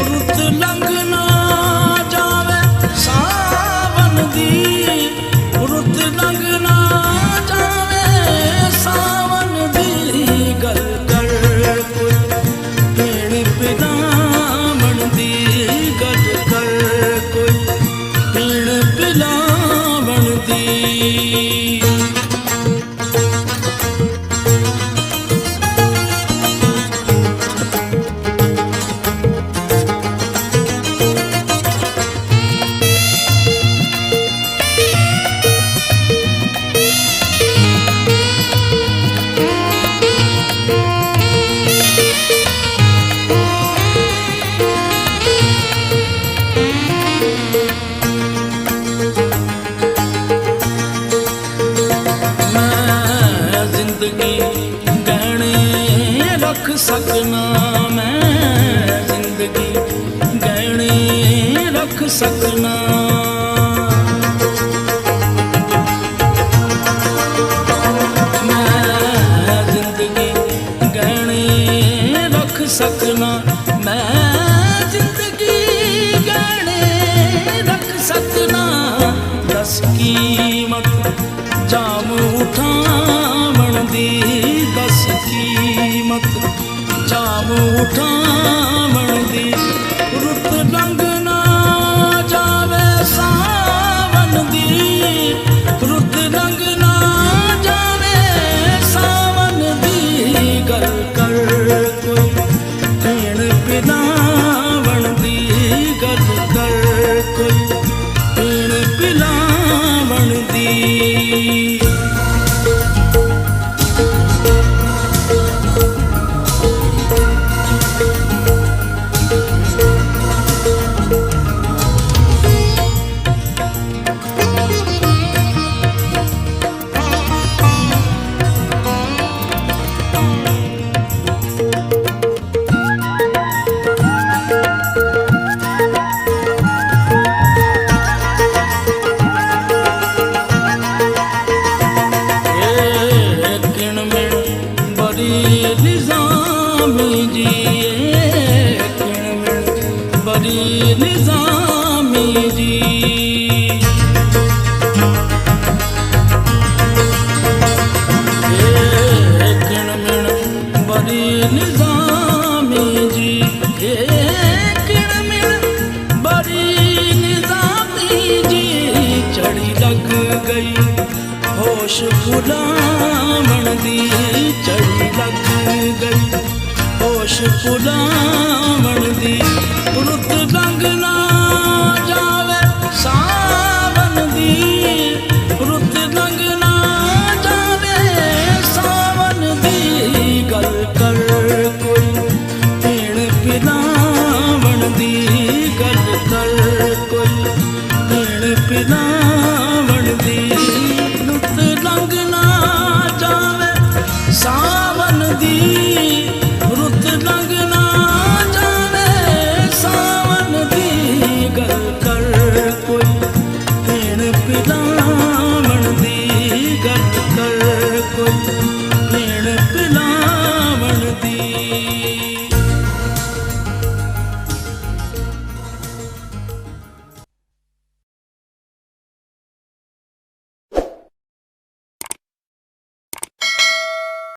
रुत लंघ ना जावे मैं जिंदगी गहने रख सकना, मैं जिंदगी गहने रख सकना। मैं जिंदगी गहने रख सकना, मैं जिंदगी गहने रख सकना। दस कीमत जाम उठावण दी, दस कीमत जाम उठावण दी। रुत लंघ ना जावे सावन दी, रुत लंघ ना जावे सावन दी। गल कर कोई पीण पिलावण दी, गल कर कोई पीण पिलावण दी। निजामी जी बड़ी निजामी जी। बड़ी निजामी जी, बड़ी निजामी जी। चढ़ी लग गई होश भुलावण दी, चढ़ी लग गई होश भुलावण दी। रुत लंघ ना जावे सा